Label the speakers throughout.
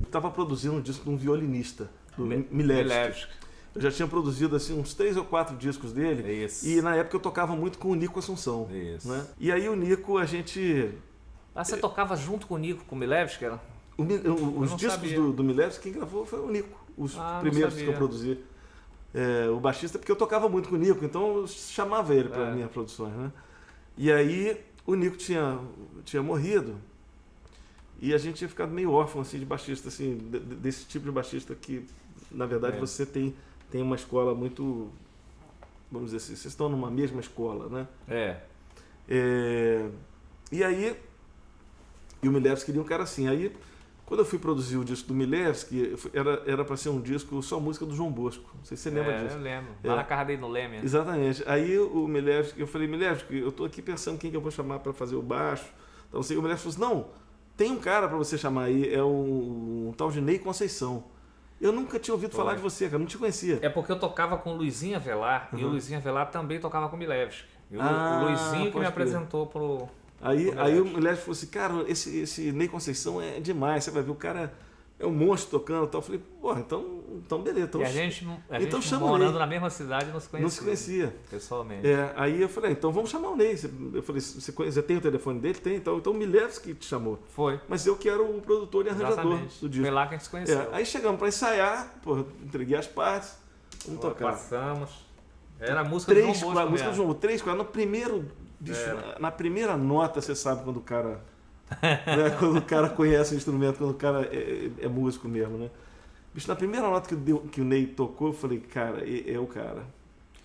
Speaker 1: Estava produzindo um disco de um violinista, do Milevski. Eu já tinha produzido assim, uns 3 ou 4 discos dele.
Speaker 2: Isso.
Speaker 1: E na época eu tocava muito com o Nico Assunção.
Speaker 2: Isso.
Speaker 1: Né? E aí o Nico, a gente...
Speaker 2: Ah, você tocava junto com o Nico, com o Milevski? Era?
Speaker 1: Os discos do Milevski, quem gravou foi o Nico. Os primeiros que eu produzi. O baixista, porque eu tocava muito com o Nico, então eu chamava ele para minhas produções. Né? E aí o Nico tinha morrido. E a gente tinha ficado meio órfão assim, de baixista, assim, desse tipo de baixista que, na verdade, você tem uma escola muito... Vamos dizer assim, vocês estão numa mesma escola, né? E aí, o Milevski queria um cara assim. Aí, quando eu fui produzir o disco do Milevski, era para ser um disco só música do João Bosco. Não sei se você lembra disso.
Speaker 2: Eu lembro. Lá na casa dele no Leme.
Speaker 1: Exatamente. Aí o Milevski, eu falei, Milevski, eu tô aqui pensando quem que eu vou chamar para fazer o baixo. Então, o Milevski falou assim, não... Tem um cara para você chamar aí, é um tal de Ney Conceição. Eu nunca tinha ouvido falar de você, cara, não te conhecia.
Speaker 2: É porque eu tocava com o Luizinho Avelar, e o Luizinho Avelar também tocava com o Milevski. O Luizinho que me apresentou pro...
Speaker 1: Aí o Milevski falou assim, cara, esse Ney Conceição é demais, você vai ver, o cara é um monstro tocando e tal. Eu falei, porra, então beleza. Então,
Speaker 2: e a gente
Speaker 1: chama
Speaker 2: morando na mesma cidade não se conhecia.
Speaker 1: Não se conhecia.
Speaker 2: Pessoalmente.
Speaker 1: Aí eu falei, então vamos chamar o Ney. Eu falei, você tem o telefone dele? Tem, então o Milevski te chamou.
Speaker 2: Foi.
Speaker 1: Mas eu que era o produtor e arranjador do disco.
Speaker 2: Foi lá que a gente se conheceu.
Speaker 1: Aí chegamos para ensaiar, porra, entreguei as partes, vamos tocar.
Speaker 2: Passamos. Era a música do João Bosco. A
Speaker 1: música do João Bosco, 3 no primeiro, bicho, na primeira nota você sabe quando o cara... né? Quando o cara conhece o instrumento, quando o cara é músico mesmo, né? Bicho, na primeira nota que o Ney tocou, eu falei, cara, é o cara.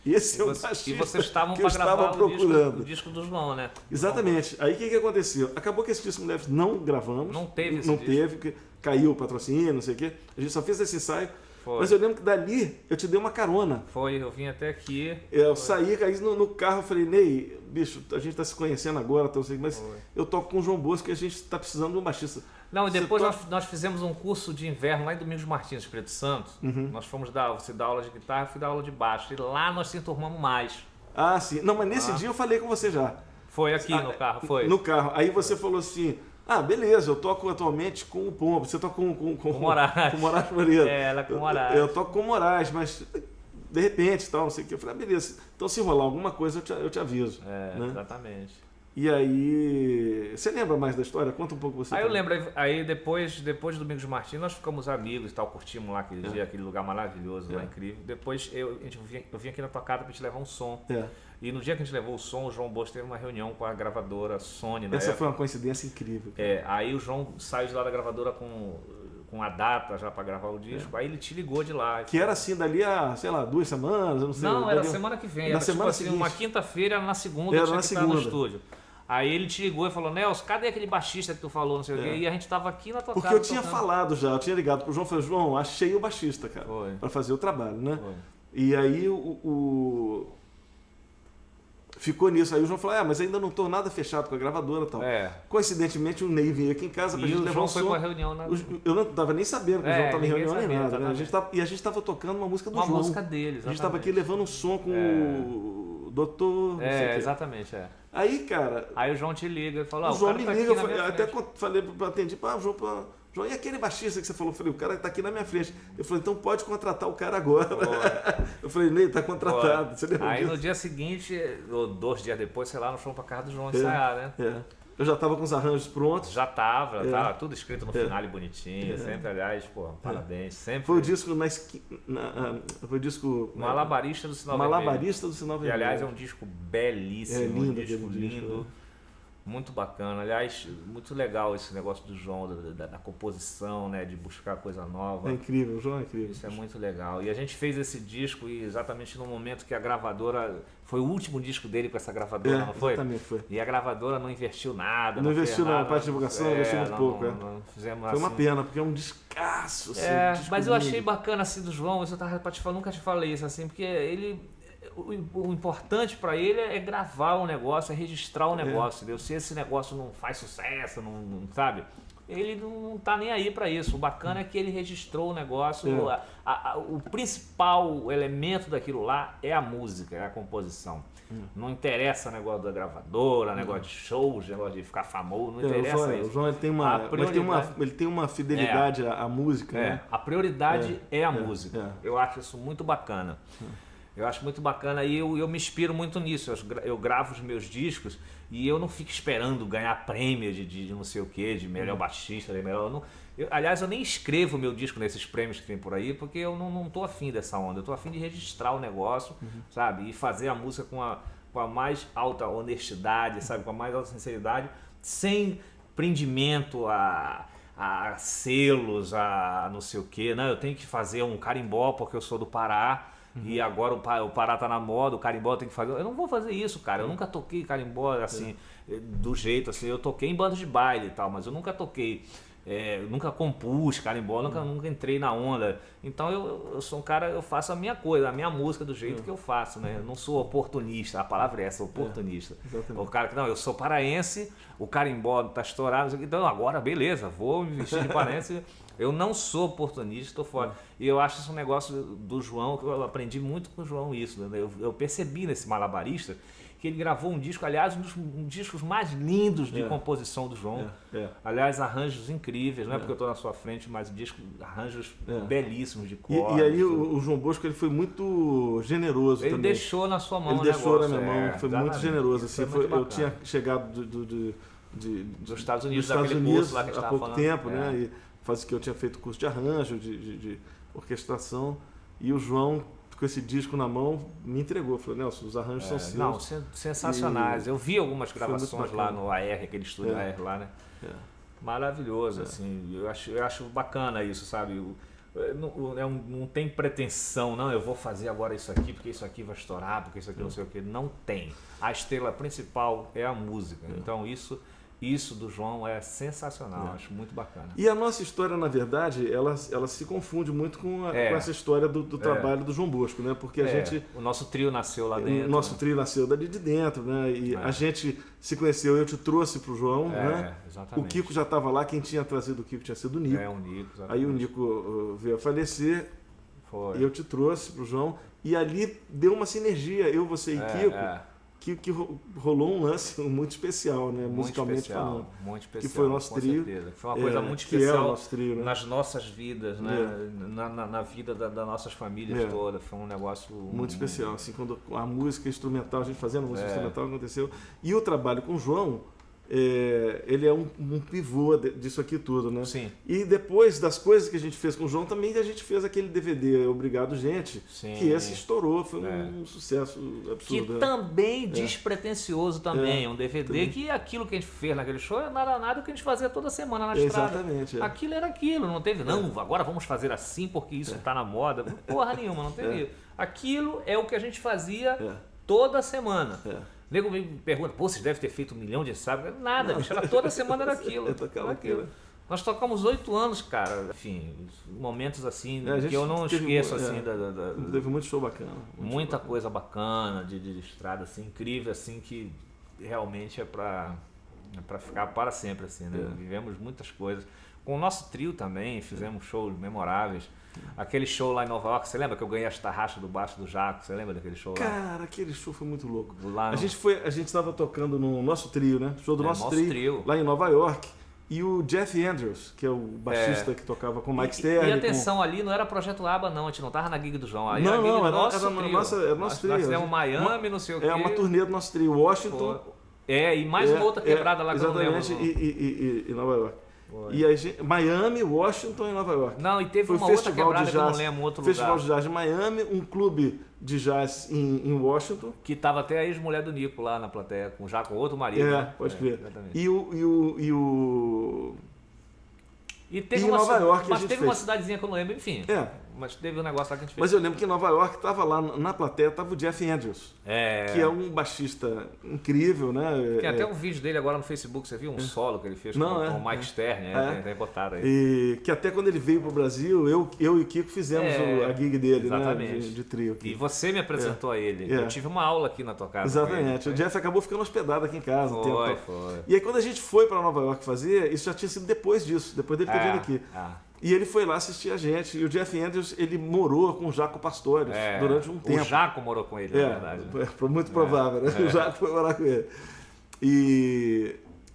Speaker 1: Esse é o baixista
Speaker 2: e vocês estavam
Speaker 1: que eu estava procurando.
Speaker 2: O disco do João, né?
Speaker 1: Exatamente. Aí o que aconteceu? Acabou que esse disco não gravamos.
Speaker 2: Não teve esse
Speaker 1: Não
Speaker 2: disco.
Speaker 1: teve, porque caiu o patrocínio, não sei o quê. A gente só fez esse ensaio.
Speaker 2: Foi.
Speaker 1: Mas eu lembro que dali eu te dei uma carona.
Speaker 2: Foi, eu vim até aqui.
Speaker 1: Eu saí, caí no carro, eu falei, Ney, bicho, a gente tá se conhecendo agora, mas eu toco com o João Bosco e a gente tá precisando de um baixista.
Speaker 2: Não, e depois nós fizemos um curso de inverno lá em Domingos Martins, Espírito Santo. Nós fomos você dá aula de guitarra, eu fui dar aula de baixo. E lá nós se enturmamos mais.
Speaker 1: Ah, sim. Não, mas nesse dia eu falei com você já.
Speaker 2: Foi aqui no carro, foi.
Speaker 1: No carro. Aí você falou assim... Ah, beleza, eu toco atualmente com o Pombo. Você toca com
Speaker 2: o Moraes.
Speaker 1: Com o Moraes Moreira.
Speaker 2: Ela com o Moraes.
Speaker 1: Eu toco com o Moraes, mas de repente, tal, não sei o que. Eu falei, ah, beleza. Então se rolar alguma coisa, eu te aviso. Né?
Speaker 2: Exatamente.
Speaker 1: E aí... Você lembra mais da história? Conta um pouco você.
Speaker 2: Aí eu lembro, aí depois do Domingos Martins, nós ficamos amigos e tal, curtimos lá aquele dia, aquele lugar maravilhoso, lá incrível. Depois eu vim aqui na tua casa pra te levar um som. E no dia que a gente levou o som, o João Bosco teve uma reunião com a gravadora Sony.
Speaker 1: Essa foi uma coincidência incrível.
Speaker 2: Aí o João saiu de lá da gravadora com a data já para gravar o disco. Aí ele te ligou de lá.
Speaker 1: Que era assim, dali a, sei lá, 2 semanas, eu não sei.
Speaker 2: Não, era semana que vem.
Speaker 1: Na semana
Speaker 2: tipo
Speaker 1: seguinte.
Speaker 2: Assim, uma quinta-feira, na segunda,
Speaker 1: era
Speaker 2: tinha
Speaker 1: na
Speaker 2: que
Speaker 1: segunda.
Speaker 2: estar no estúdio. Aí ele te ligou e falou, Nelson, cadê aquele baixista que tu falou, não sei o quê? E a gente tava aqui na tua casa.
Speaker 1: Porque eu tinha falado já, eu tinha ligado pro João e falei, João, achei o baixista, cara, para fazer o trabalho, né? E aí ficou nisso. Aí o João falou, mas ainda não tô nada fechado com a gravadora e tal. Coincidentemente o Ney veio aqui em casa pra gente levar um som.
Speaker 2: Foi pra reunião, né?
Speaker 1: Eu não tava nem sabendo que o João tava em reunião nem nada, né? A gente tava tocando uma música do João.
Speaker 2: Uma música dele, exatamente.
Speaker 1: A gente tava aqui levando um som com o doutor...
Speaker 2: exatamente,
Speaker 1: Aí, cara...
Speaker 2: Aí o João te liga e falou,
Speaker 1: o João me liga, eu até
Speaker 2: frente.
Speaker 1: falei pra atender, João, e aquele baixista que você falou? Eu falei, o cara tá aqui na minha frente. Eu falei, então pode contratar o cara agora. Eu falei, Ney, tá contratado. Você lembra
Speaker 2: Aí
Speaker 1: disso?
Speaker 2: no dia seguinte, ou 2 dias depois, sei lá, nós fomos pra casa do João ensaiar, né?
Speaker 1: Eu já tava com os arranjos prontos.
Speaker 2: Já tava tudo escrito no final e bonitinho. Sempre, aliás, parabéns. Sempre.
Speaker 1: Foi o disco foi o disco...
Speaker 2: Malabarista do Sinal
Speaker 1: Malabarista do Sinal
Speaker 2: Vermelho. E aliás, é um disco belíssimo.
Speaker 1: Lindo,
Speaker 2: um disco lindo. Muito bacana. Aliás, muito legal esse negócio do João, da composição, né? De buscar coisa nova.
Speaker 1: É incrível, o João é incrível.
Speaker 2: Isso é muito legal. E a gente fez esse disco exatamente no momento que a gravadora... Foi o último disco dele com essa gravadora, não foi?
Speaker 1: Exatamente, foi.
Speaker 2: E a gravadora não investiu nada.
Speaker 1: Não investiu na parte de divulgação, investiu muito pouco.
Speaker 2: Não fizemos
Speaker 1: foi uma pena, porque é um descasso. Assim,
Speaker 2: mas eu achei bacana assim do João, isso eu tava pra te falar, nunca te falei isso assim, porque ele... o importante para ele é gravar o negócio, é registrar o negócio, entendeu? Se esse negócio não faz sucesso, não sabe? Ele não tá nem aí para isso. O bacana é que ele registrou o negócio. O principal elemento daquilo lá é a música, é a composição. Não interessa o negócio da gravadora, negócio de shows, negócio de ficar famoso, não interessa isso.
Speaker 1: O João ele tem uma fidelidade à música. Né?
Speaker 2: A prioridade é a música. Eu acho isso muito bacana. Eu acho muito bacana e eu me inspiro muito nisso. Eu gravo os meus discos e eu não fico esperando ganhar prêmio de não sei o que, de melhor baixista, de melhor... Aliás, eu nem escrevo meu disco nesses prêmios que tem por aí, porque eu não tô afim dessa onda. Eu tô afim de registrar o negócio, sabe? E fazer a música com a mais alta honestidade, sabe? Com a mais alta sinceridade, sem prendimento a selos, a não sei o que. Não, eu tenho que fazer um carimbó porque eu sou do Pará. E agora o Pará tá na moda, o carimbó tem que fazer. Eu não vou fazer isso, cara. Eu nunca toquei carimbó assim, do jeito assim. Eu toquei em bandas de baile e tal, mas eu nunca toquei, nunca compus carimbó, nunca entrei na onda. Então eu sou um cara, eu faço a minha coisa, a minha música do jeito que eu faço, né? Eu não sou oportunista, a palavra é essa, oportunista. O cara que, não, eu sou paraense, o carimbó tá estourado, então agora beleza, vou me vestir de paraense. Eu não sou oportunista, estou fora. E eu acho isso um negócio do João, que eu aprendi muito com o João isso. Né? Eu percebi nesse malabarista que ele gravou um disco, aliás, um dos discos mais lindos de composição do João. Aliás, arranjos incríveis, não é porque eu estou na sua frente, mas arranjos belíssimos de cordas.
Speaker 1: E aí o João Bosco ele foi muito generoso
Speaker 2: ele
Speaker 1: também.
Speaker 2: Ele deixou na sua mão
Speaker 1: ele
Speaker 2: o negócio.
Speaker 1: Ele deixou na minha mão, foi muito generoso. Assim,
Speaker 2: muito
Speaker 1: eu tinha chegado
Speaker 2: dos Estados Unidos,
Speaker 1: curso lá que
Speaker 2: há
Speaker 1: pouco tempo, né? E faz que eu tinha feito curso de arranjo, de orquestração, e o João, com esse disco na mão, me entregou. Falou, Nelson, os arranjos são seus.
Speaker 2: Não, sensacionais. Eu vi algumas gravações lá no AR, aquele estúdio AR lá, né? Maravilhoso, assim. Eu acho bacana isso, sabe? Não tem pretensão, não, eu vou fazer agora isso aqui, porque isso aqui vai estourar, porque isso aqui não sei o quê. Não tem. A estrela principal é a música. Então isso do João é sensacional, acho muito bacana.
Speaker 1: E a nossa história, na verdade, ela se confunde muito com essa história do trabalho do João Bosco, né? Porque a gente...
Speaker 2: O nosso trio nasceu lá dentro.
Speaker 1: O nosso trio nasceu dali de dentro, né? E a gente se conheceu, eu te trouxe pro João, né?
Speaker 2: Exatamente.
Speaker 1: O Kiko já estava lá, quem tinha trazido o Kiko tinha sido o Nico.
Speaker 2: O Nico, exatamente.
Speaker 1: Aí o Nico veio a falecer,
Speaker 2: foi.
Speaker 1: E eu te trouxe pro João, e ali deu uma sinergia, eu, você e Kiko. Que rolou um lance muito especial, né?
Speaker 2: Muito
Speaker 1: musicalmente
Speaker 2: especial,
Speaker 1: falando.
Speaker 2: Muito especial,
Speaker 1: que foi o nosso trio.
Speaker 2: Certeza. Foi uma coisa muito especial
Speaker 1: o nosso trio, né?
Speaker 2: nas nossas vidas, né? Na vida das nossas famílias todas. Foi um negócio
Speaker 1: muito especial. Assim, quando a música instrumental, a gente fazendo música instrumental aconteceu. E o trabalho com o João, ele é um pivô disso aqui tudo, né?
Speaker 2: Sim.
Speaker 1: E depois das coisas que a gente fez com o João, também a gente fez aquele DVD Obrigado Gente, que esse estourou, foi um sucesso absurdo.
Speaker 2: Que também despretensioso também, um DVD também. Que aquilo que a gente fez naquele show é nada que a gente fazia toda semana na estrada.
Speaker 1: Exatamente.
Speaker 2: Aquilo era aquilo, não teve, não, agora vamos fazer assim porque isso está na moda. Porra nenhuma, não teve. Aquilo é o que a gente fazia toda semana. O nego me pergunta, pô, vocês devem ter feito 1 milhão de ensaios. Nada, bicho, toda semana era aquilo.
Speaker 1: Aquilo.
Speaker 2: Nós tocamos 8 anos, cara. Enfim, momentos assim que eu não esqueço. Assim,
Speaker 1: teve muito show bacana.
Speaker 2: Muita coisa bacana de estrada, assim, incrível, assim, que realmente é pra ficar para sempre, assim, né? Vivemos muitas coisas. Com o nosso trio também, fizemos shows memoráveis. Aquele show lá em Nova York, você lembra que eu ganhei as tarraxas do baixo do Jaco? Você lembra daquele show lá?
Speaker 1: Cara, aquele show foi muito louco.
Speaker 2: Lá
Speaker 1: a gente estava tocando no nosso trio, né? Show do nosso trio, lá em Nova York. E o Jeff Andrews, que é o baixista que tocava com o Mike Stern.
Speaker 2: E atenção, ali não era Projeto ABBA, não. A gente não tava na gig do João. Aí
Speaker 1: era
Speaker 2: nosso
Speaker 1: trio.
Speaker 2: Nós fizemos Miami, não sei o quê.
Speaker 1: Uma turnê do nosso trio. Washington.
Speaker 2: E mais uma outra quebrada lá que eu não lembro.
Speaker 1: E Nova York. E a gente, Miami, Washington e Nova York.
Speaker 2: Não, e teve uma outra quebrada que eu não lembro, outro lugar.
Speaker 1: Festival de Jazz de Miami, um clube de jazz em Washington.
Speaker 2: Que tava até a ex-mulher do Nico lá na plateia, já com outro marido. Né?
Speaker 1: Pode crer.
Speaker 2: Exatamente.
Speaker 1: E teve Nova York
Speaker 2: mas teve uma cidadezinha que eu não lembro, enfim. Mas teve um negócio lá que a gente fez.
Speaker 1: Mas eu lembro que em Nova York tava lá na plateia, tava o Jeff Andrews. Que é um baixista incrível, né?
Speaker 2: Tem até um vídeo dele agora no Facebook, você viu? Um solo que ele fez com o Mike Stern, tem botado aí.
Speaker 1: E que até quando ele veio pro Brasil, eu e o Kiko fizemos a gig dele,
Speaker 2: exatamente,
Speaker 1: né? De trio aqui.
Speaker 2: E você me apresentou a ele. Eu tive uma aula aqui na tua casa.
Speaker 1: Exatamente. O Jeff acabou ficando hospedado aqui em casa.
Speaker 2: Foi.
Speaker 1: E aí quando a gente foi para Nova York fazer, isso já tinha sido depois disso, depois dele ter vindo aqui. E ele foi lá assistir a gente. E o Jeff Andrews, ele morou com o Jaco Pastorius durante um tempo.
Speaker 2: O Jaco morou com ele, na verdade.
Speaker 1: Muito provável, né? O Jaco foi morar com ele.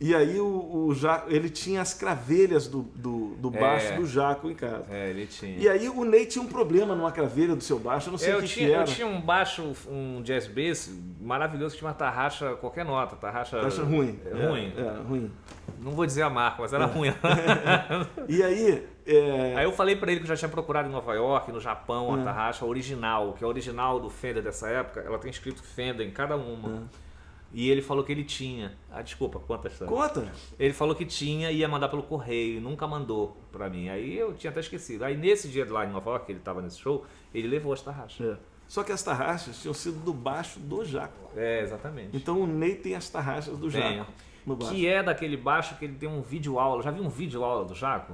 Speaker 1: E aí o Jaco, ele tinha as cravelhas do baixo do Jaco em casa.
Speaker 2: Ele tinha.
Speaker 1: E aí o Ney tinha um problema numa cravelha do seu baixo, eu não sei o que era.
Speaker 2: Eu tinha um baixo, um jazz bass maravilhoso que tinha uma tarraxa, qualquer nota, tarraxa
Speaker 1: ruim.
Speaker 2: Ruim. Não vou dizer a marca, mas era ruim.
Speaker 1: E aí...
Speaker 2: Aí eu falei pra ele que eu já tinha procurado em Nova York, no Japão, a tarraxa original, que é a original do Fender dessa época, ela tem escrito Fender em cada uma. E ele falou que ele tinha. Desculpa, conta a história.
Speaker 1: Conta!
Speaker 2: Ele falou que tinha e ia mandar pelo correio, e nunca mandou pra mim. Aí eu tinha até esquecido. Aí nesse dia lá em Nova York, que ele tava nesse show, ele levou as tarraxas.
Speaker 1: Só que as tarraxas tinham sido do baixo do Jaco.
Speaker 2: Exatamente.
Speaker 1: Então o Ney tem as tarraxas do Jaco.
Speaker 2: Que é daquele baixo que ele tem um vídeo aula. Já viu um vídeo aula do Jaco?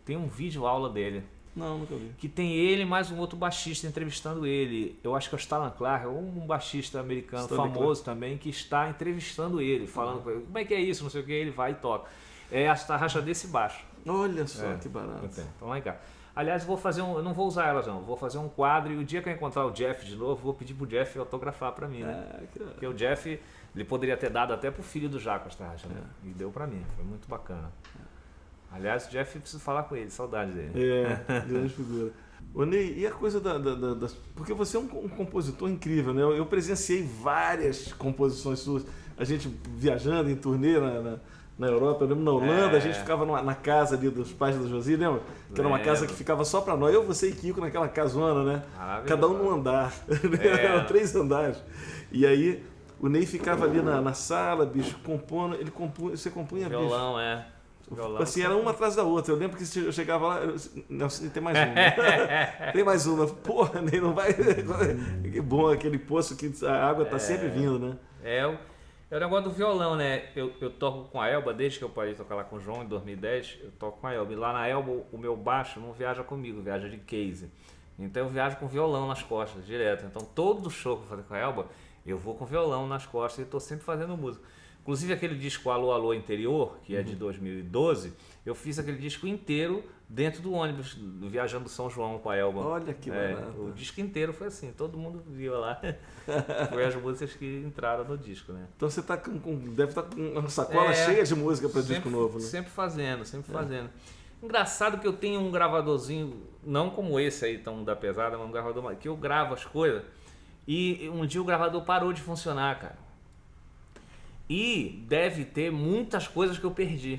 Speaker 2: Tem um vídeo aula dele.
Speaker 1: Não, nunca vi.
Speaker 2: Que tem ele mais um outro baixista entrevistando ele. Eu acho que é o Stalin Clark, um baixista americano famoso também, que está entrevistando ele, falando com ele, como é que é isso, não sei o que, ele vai e toca. É a tarraxa desse baixo.
Speaker 1: Olha só, que barato.
Speaker 2: Então lá em cá. Aliás, eu não vou usar elas não, vou fazer um quadro e o dia que eu encontrar o Jeff de novo, vou pedir pro Jeff autografar pra mim, né? Porque o Jeff, ele poderia ter dado até pro filho do Jaco as tarraxas, né? E deu pra mim, foi muito bacana. Aliás, o Jeff, preciso falar com ele, saudade dele.
Speaker 1: Grande figura. Ô Ney, e a coisa porque você é um compositor incrível, né? Eu presenciei várias composições suas, a gente viajando em turnê na Europa, eu lembro na Holanda, a gente ficava na casa ali dos pais da Josi, lembra? Que era uma casa que ficava só pra nós, eu, você e Kiko naquela casona, né? Cada um num andar, eram 3 andares. E aí o Ney ficava ali na sala, bicho, compondo, você compunha,
Speaker 2: violão,
Speaker 1: bicho. Violão, assim, era uma atrás da outra. Eu lembro que eu chegava lá, não, tem mais uma. Tem mais uma. Porra, nem não vai. Que bom aquele poço que a água tá sempre vindo, né?
Speaker 2: É o negócio do violão, né? Eu toco com a Elba, desde que eu parei de tocar lá com o João em 2010, eu toco com a Elba. E lá na Elba, o meu baixo não viaja comigo, viaja de case. Então eu viajo com violão nas costas, direto. Então todo show que eu fazer com a Elba, eu vou com violão nas costas e tô sempre fazendo música. Inclusive aquele disco Alô Alô Interior, que é de 2012, eu fiz aquele disco inteiro dentro do ônibus, viajando São João com a Elba.
Speaker 1: Olha que barato.
Speaker 2: O disco inteiro foi assim, todo mundo viu lá. Foi as músicas que entraram no disco, né?
Speaker 1: Então você tá deve estar com uma sacola cheia de música para disco novo, né?
Speaker 2: Sempre fazendo. Engraçado que eu tenho um gravadorzinho, não como esse aí, tão da pesada, mas um gravador que eu gravo as coisas, e um dia o gravador parou de funcionar, cara. E deve ter muitas coisas que eu perdi.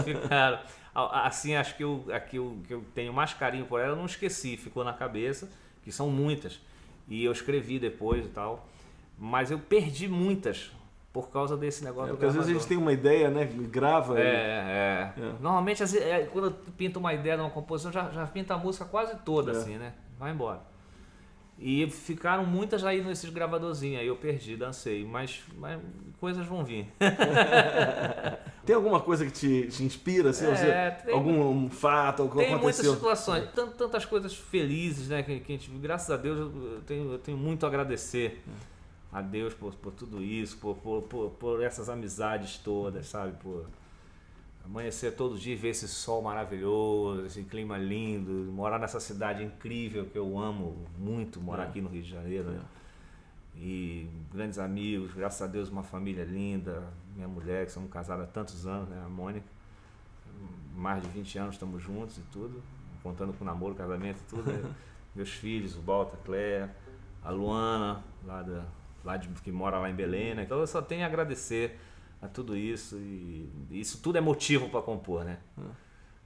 Speaker 2: Ficaram. Assim, acho que eu tenho mais carinho por ela, eu não esqueci, ficou na cabeça, que são muitas. E eu escrevi depois e tal. Mas eu perdi muitas por causa desse negócio do gravador.
Speaker 1: Porque às vezes a gente tem uma ideia, né? Grava.
Speaker 2: Normalmente, quando eu pinto uma ideia numa composição, já pinta a música quase toda, assim, né? Vai embora. E ficaram muitas aí nesses gravadorzinhos, aí eu perdi, dancei, mas coisas vão vir.
Speaker 1: Tem alguma coisa que te inspira, assim, algum fato, alguma coisa?
Speaker 2: Tem muitas situações, tantas coisas felizes, né, que a gente, graças a Deus, eu tenho muito a agradecer a Deus por tudo isso, por essas amizades todas, sabe, por amanhecer todo dia e ver esse sol maravilhoso, esse clima lindo, morar nessa cidade incrível que eu amo muito, morar aqui no Rio de Janeiro, né? E grandes amigos, graças a Deus uma família linda, minha mulher, que somos casados há tantos anos, né? A Mônica, mais de 20 anos estamos juntos e tudo, contando com namoro, casamento e tudo, né? Meus filhos, o Balta, a Cléia, a Luana, que mora lá em Belém, né? Então eu só tenho a agradecer a tudo isso, e isso tudo é motivo para compor, né?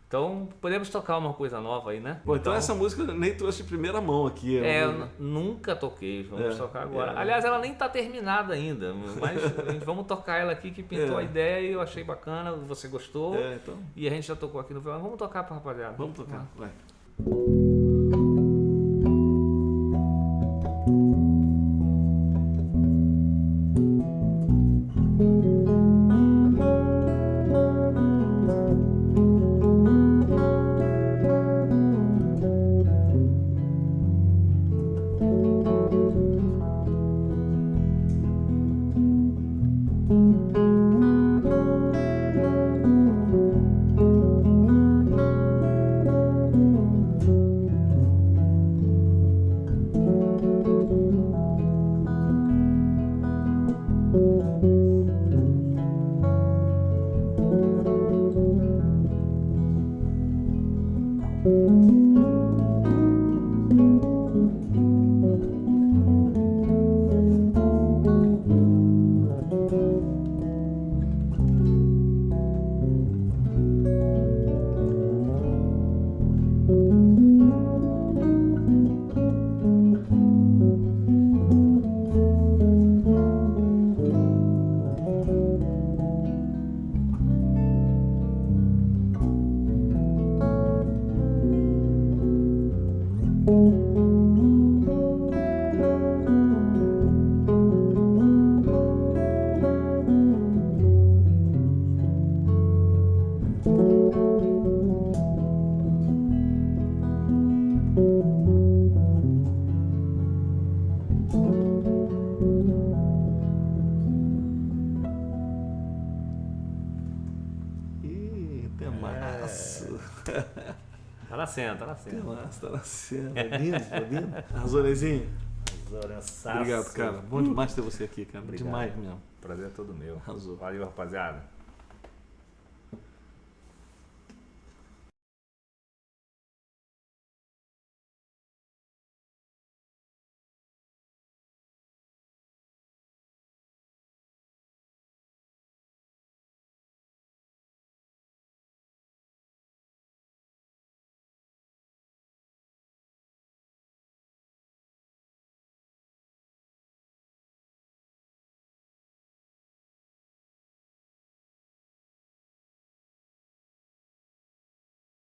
Speaker 2: Então podemos tocar uma coisa nova aí, né?
Speaker 1: Bom, então essa música eu nem trouxe de primeira mão aqui.
Speaker 2: Eu nunca toquei, vamos tocar agora. Aliás, ela nem tá terminada ainda, mas vamos tocar ela aqui, que pintou a ideia e eu achei bacana, você gostou,
Speaker 1: então.
Speaker 2: E a gente já tocou aqui no violão. Vamos tocar pra rapaziada.
Speaker 1: Vamos tocar, vai. massa.
Speaker 2: Tá na cena, tá na cena.
Speaker 1: Tá na cena. Lindo, lindo. Arrasou, Neizinho? Obrigado, cara. Bom demais ter você aqui, cara.
Speaker 2: Obrigado.
Speaker 1: Demais mesmo.
Speaker 2: Prazer é todo meu.
Speaker 1: Arrasou.
Speaker 2: Valeu, rapaziada.